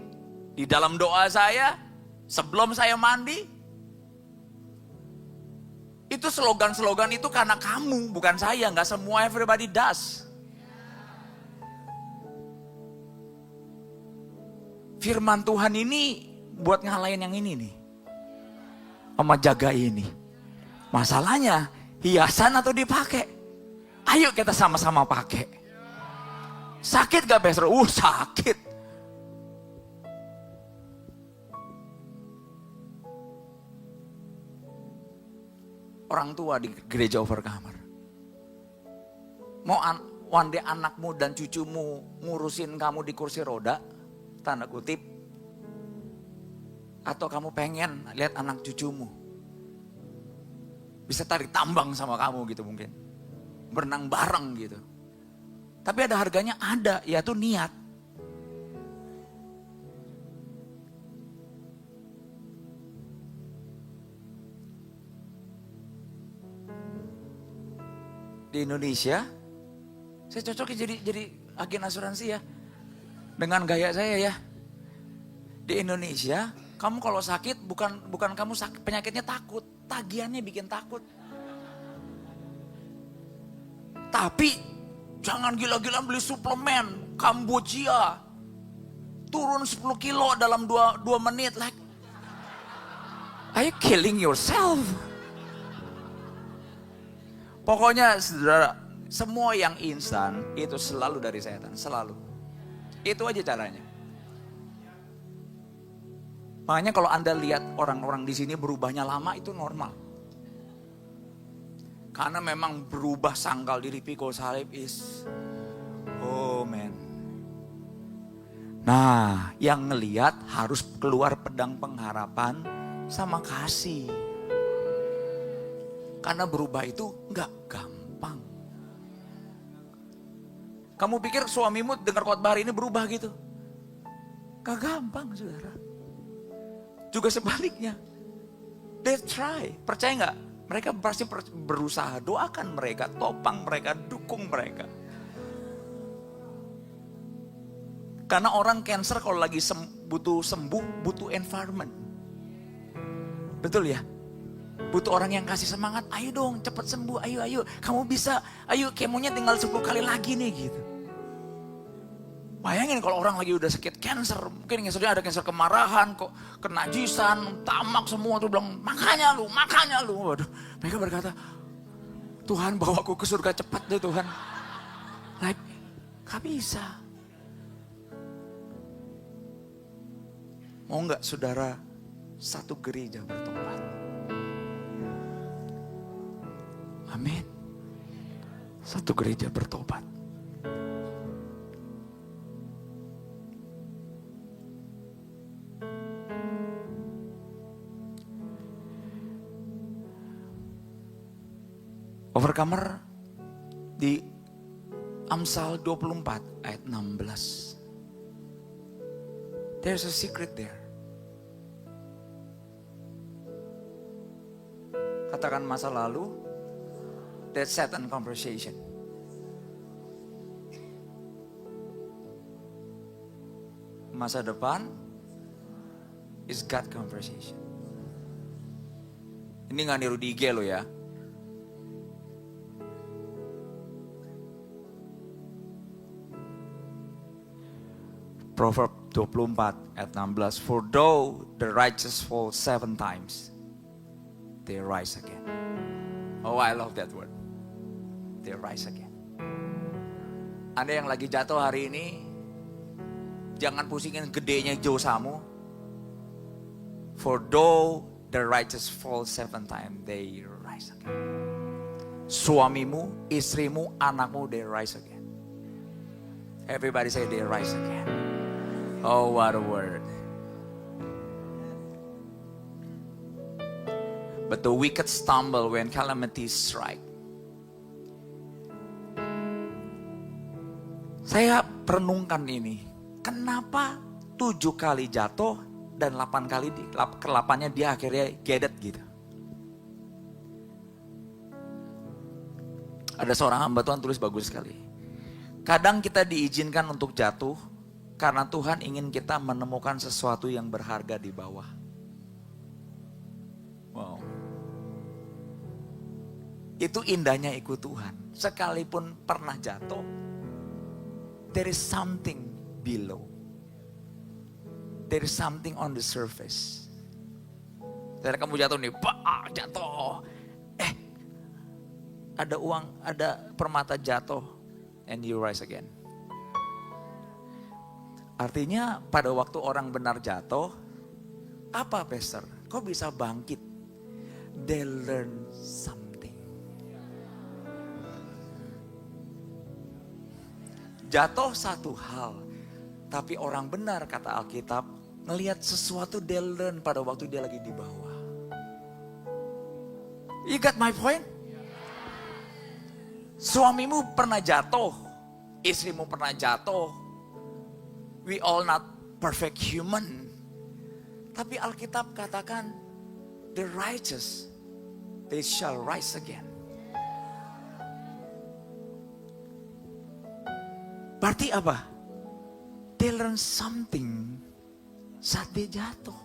Di dalam doa saya, sebelum saya mandi, itu slogan-slogan itu karena kamu, bukan saya. Nggak semua everybody does. Firman Tuhan ini buat ngalahin yang ini nih. Sama jaga ini. Masalahnya, hiasan atau dipakai? Ayo kita sama-sama pakai. Sakit gak pastor? Sakit. Orang tua di gereja Overcomer. Mau one day anakmu dan cucumu ngurusin kamu di kursi roda, tanda kutip. Atau kamu pengen lihat anak cucumu bisa tarik tambang sama kamu gitu mungkin. Berenang bareng gitu. Tapi ada harganya, ada, yaitu niat. Di Indonesia, saya cocoknya jadi agen asuransi ya. Dengan gaya saya ya. Di Indonesia, kamu kalau sakit bukan kamu sakit, penyakitnya takut, tagihannya bikin takut. Tapi jangan gila-gilaan beli suplemen Kamboja. Turun 10 kilo dalam 2 menit. Like, are you killing yourself? Pokoknya saudara, semua yang instan itu selalu dari setan, selalu. Itu aja caranya. Makanya kalau Anda lihat orang-orang di sini berubahnya lama itu normal. Karena memang berubah sangkal diri pikul salib is, oh man. Nah, yang ngelihat harus keluar pedang pengharapan sama kasih. Karena berubah itu nggak gampang. Kamu pikir suamimu dengar khotbah hari ini berubah gitu? Gak gampang, saudara. Juga sebaliknya. They try. Percaya nggak? Mereka pasti berusaha. Doakan mereka, topang mereka, dukung mereka. Karena orang cancer kalau lagi butuh sembuh, butuh environment. Betul ya? Butuh orang yang kasih semangat, ayo dong cepet sembuh, ayo, kamu bisa, ayo kemonya tinggal 10 kali lagi nih gitu. Bayangin kalau orang lagi udah sakit cancer, mungkin cancernya ada cancer kemarahan, kok kenajisan, tamak semua tuh bilang, makanya lu. Waduh, mereka berkata, Tuhan bawa aku ke surga cepat deh Tuhan. Like, gak bisa. Mau gak saudara satu gereja bertobat? Amin. Satu gereja bertobat. Overcomer di Amsal 24 ayat 16. There's a secret there. Katakan masa lalu, that's Satan conversation. Masa depan is God conversation. Ini gak niru di IG lo ya. Proverb 24 ayat 16. For though the righteous fall 7 times, they rise again. Oh, I love that word. They rise again. Anda yang lagi jatuh hari ini, jangan pusingin gedenya dosamu. For though the righteous fall 7 times, they rise again. Suamimu, istrimu, anakmu, they rise again. Everybody say they rise again. Oh, what a word. But the wicked stumble when calamities strike. Saya perenungkan ini. Kenapa 7 kali jatuh dan 8 kali ke-8-nya dia akhirnya gedet gitu. Ada seorang hamba Tuhan tulis bagus sekali. Kadang kita diizinkan untuk jatuh Karena Tuhan ingin kita menemukan sesuatu yang berharga di bawah. Wow. Itu indahnya ikut Tuhan. Sekalipun pernah jatuh, there is something below. There is something on the surface. Dari kamu jatuh nih, jatuh. Ada uang, ada permata jatuh, and you rise again. Artinya pada waktu orang benar jatuh, apa pastor? Kok bisa bangkit? They learn something. Jatuh satu hal, tapi orang benar kata Alkitab, ngelihat sesuatu they learn pada waktu dia lagi di bawah. You got my point? Suamimu pernah jatuh, istrimu pernah jatuh. We all not perfect human. Tapi Alkitab katakan, the righteous, they shall rise again. Berarti apa? They learn something saat dia jatuh.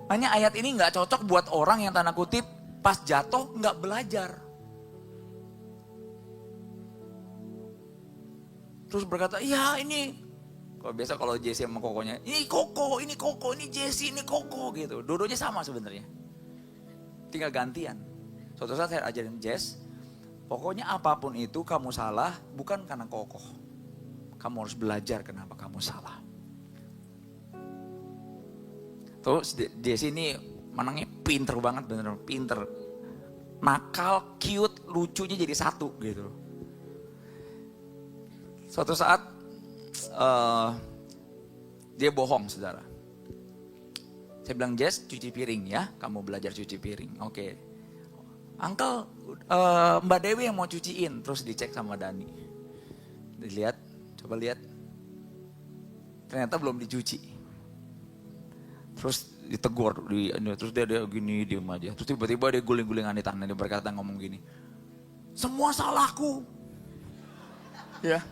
Hanya ayat ini gak cocok buat orang yang tanda kutip pas jatuh gak belajar. Terus berkata, ya ini, kalau biasa kalau Jesse sama Kokonya, ini Koko, ini Jesse, ini Koko gitu. Dua-duanya sama sebenarnya. Tinggal gantian. Suatu saat saya ajarin Jess, pokoknya apapun itu kamu salah bukan karena kokoh. Kamu harus belajar kenapa kamu salah. Terus Jesse ini menangnya pinter banget, bener pinter. Nakal, cute, lucunya jadi satu gitu. Suatu saat dia bohong saudara. Saya bilang Jess cuci piring ya, kamu belajar cuci piring. Oke. Uncle, Mbak Dewi yang mau cuciin. Terus dicek sama Dani. Dilihat, coba lihat. Ternyata belum dicuci. Terus ditegur, terus dia gini diem aja. Terus tiba-tiba dia guling-gulingan di tanah. Dia berkata ngomong gini. Semua salahku. Ya.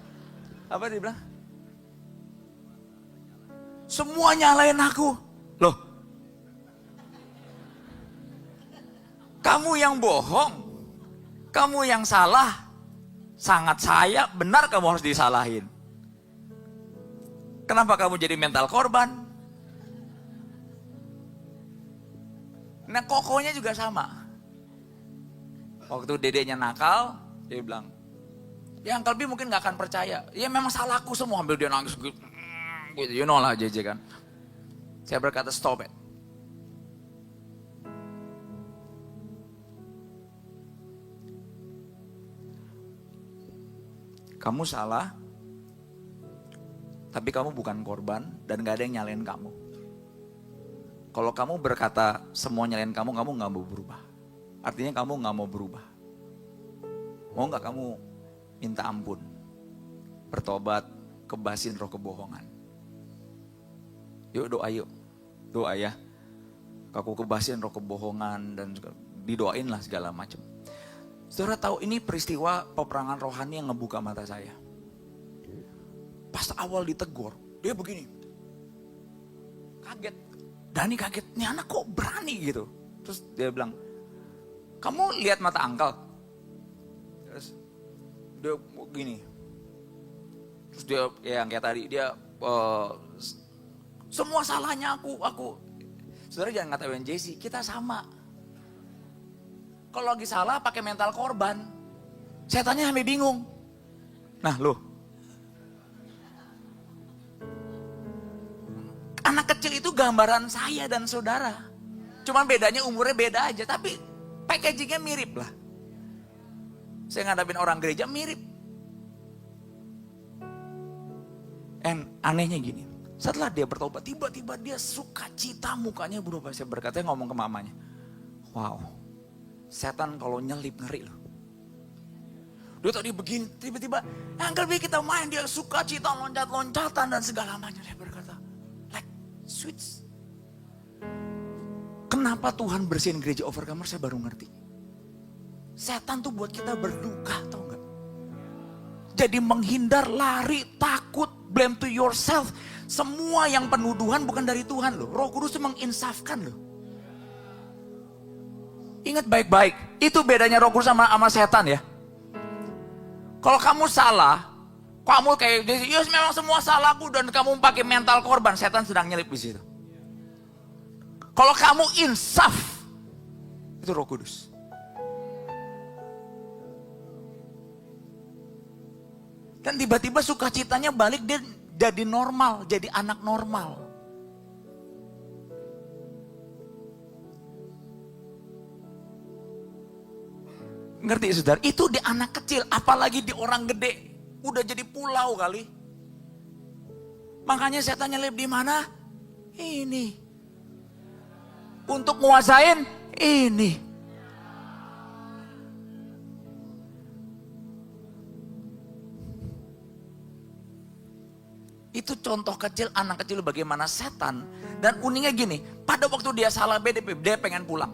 Apa dia bilang? Semua nyalain aku. Loh. Kamu yang bohong. Kamu yang salah. Sangat saya, benar kamu harus disalahin. Kenapa kamu jadi mental korban? Nah Kokonya juga sama. Waktu dedenya nakal, dia bilang, ya Uncle B mungkin gak akan percaya. Ya memang salahku semua, ambil dia nangis gitu. You know lah JJ kan. Saya berkata stop it. Kamu salah, tapi kamu bukan korban dan gak ada yang nyalain kamu. Kalau kamu berkata semua nyalain kamu gak mau berubah. Artinya kamu gak mau berubah. Mau gak kamu minta ampun, bertobat, kebasin roh kebohongan. Yuk doa ya. Aku kebasin roh kebohongan dan didoain lah segala macam. Saudara tahu ini peristiwa peperangan rohani yang ngebuka mata saya. Pas awal ditegur, dia begini. Kaget. Dani kaget, ini anak kok berani gitu. Terus dia bilang, kamu lihat mata Uncle? Terus dia gini. Terus dia yang kayak tadi, dia semua salahnya aku. Saudara jangan ngatain Jesse, kita sama. Kalau lagi salah pakai mental korban. Setannya sampai bingung. Nah loh. Anak kecil itu gambaran saya dan saudara. Cuman bedanya umurnya beda aja. Tapi packagingnya mirip lah. Saya ngadapin orang gereja mirip. And anehnya gini. Setelah dia bertobat, tiba-tiba dia sukacita mukanya berubah. Saya berkata ngomong ke mamanya. Wow. Setan kalau nyelip ngeri loh. Dia tadi begini, tiba-tiba Uncle B kita main, dia sukacita loncat-loncatan dan segala macam. Saya berkata, like switch. Kenapa Tuhan bersihin gereja Overcomer saya baru ngerti. Setan tuh buat kita berduka, tau gak? jadi menghindar, lari, takut, blame to yourself. Semua yang penuduhan bukan dari Tuhan loh. Roh Kudus menginsafkan loh. Ingat baik-baik, itu bedanya Roh Kudus sama setan ya. Kalau kamu salah, kamu kayak, ya memang semua salahku dan kamu pakai mental korban, setan sedang nyelip di situ. Kalau kamu insaf, itu Roh Kudus. Dan tiba-tiba sukacitanya balik, dia jadi normal, jadi anak normal. Ngerti saudara? Itu di anak kecil, apalagi di orang gede. Udah jadi pulau kali. Makanya setan nyelip di mana? Ini. Untuk nguasain ini. Itu contoh kecil anak kecil bagaimana setan. Dan uniknya gini, pada waktu dia salah BDP, dia pengen pulang.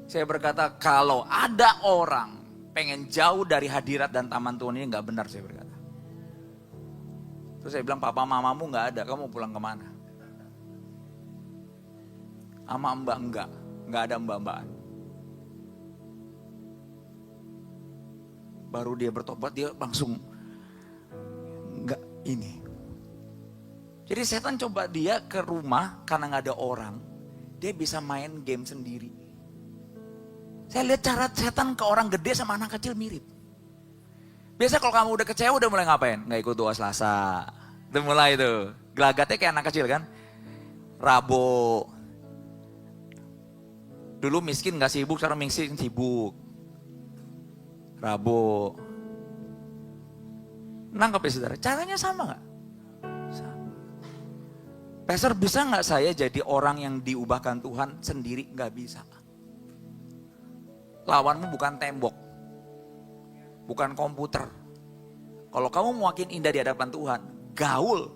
Saya berkata, kalau ada orang pengen jauh dari hadirat dan taman Tuhan ini, gak benar saya berkata. Terus saya bilang, papa mamamu gak ada, kamu pulang kemana? Sama mbak enggak, gak ada mbak-mbakan. Baru dia bertobat, dia langsung enggak ini. Jadi setan coba dia ke rumah karena gak ada orang, dia bisa main game sendiri. Saya lihat cara setan ke orang gede sama anak kecil mirip. Biasa kalau kamu udah kecewa udah mulai ngapain? Nggak ikut doa Selasa. Udah mulai itu. Gelagatnya kayak anak kecil kan. Rabu. Dulu miskin nggak sibuk, sekarang miskin sibuk. Rabu. Nangkep ya saudara? Caranya sama nggak? Sama. Pastor, bisa nggak saya jadi orang yang diubahkan Tuhan sendiri? Nggak bisa. Lawanmu bukan tembok, bukan komputer. Kalau kamu mau makin indah di hadapan Tuhan, gaul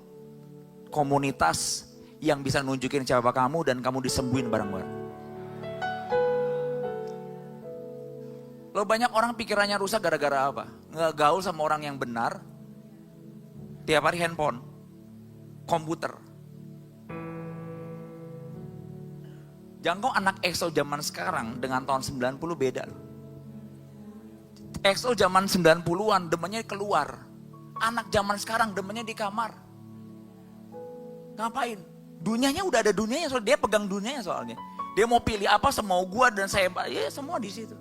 komunitas yang bisa nunjukin siapa kamu dan kamu disembuhin bareng-bareng. Lo banyak orang pikirannya rusak gara-gara apa? Nggak gaul sama orang yang benar, tiap hari handphone, komputer. Jangkau anak EXO zaman sekarang dengan tahun 90 beda loh. EXO zaman 90-an demennya keluar. Anak zaman sekarang demennya di kamar. Ngapain? Dunianya udah ada dunianya, soalnya dia pegang dunianya soalnya. Dia mau pilih apa semau gua dan saya, ya semua di situ.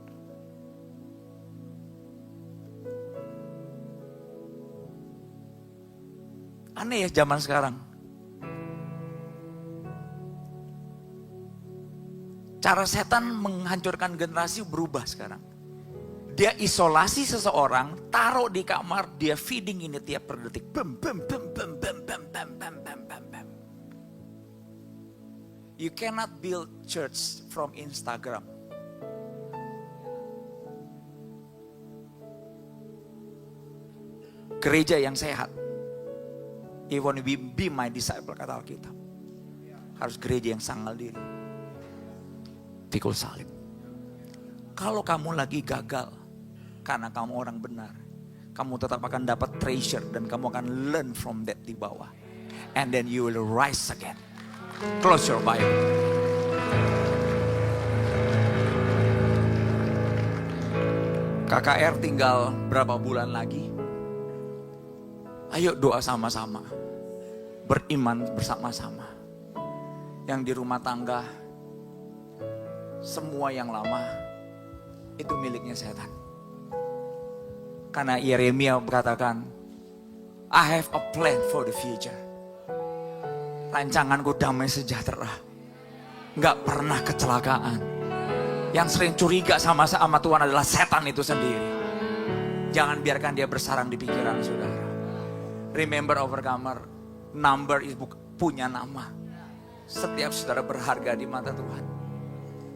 Aneh ya zaman sekarang. Cara setan menghancurkan generasi berubah sekarang. Dia isolasi seseorang, taruh di kamar, dia feeding ini tiap per detik. Bam, bam, bam, bam, bam, bam, bam, bam, bam, bam, bam. You cannot build church from Instagram. Gereja yang sehat. You want to be my disciple, kata Alkitab. Harus gereja yang sanggal diri. Pikul salib. Kalau kamu lagi gagal karena kamu orang benar, kamu tetap akan dapat treasure dan kamu akan learn from that di bawah. And then you will rise again. Close your Bible. KKR tinggal berapa bulan lagi? Ayo doa sama-sama. Beriman bersama-sama. Yang di rumah tangga, semua yang lama itu miliknya setan. Karena Yeremia berkatakan, I have a plan for the future. Rancanganku damai sejahtera. Gak pernah kecelakaan. Yang sering curiga sama Tuhan adalah setan itu sendiri. Jangan biarkan dia bersarang di pikiran saudara. Remember overcomer, number is punya nama. Setiap saudara berharga di mata Tuhan.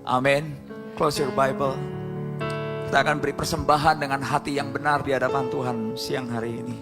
Amin. Close your Bible. Kita akan beri persembahan dengan hati yang benar di hadapan Tuhan siang hari ini.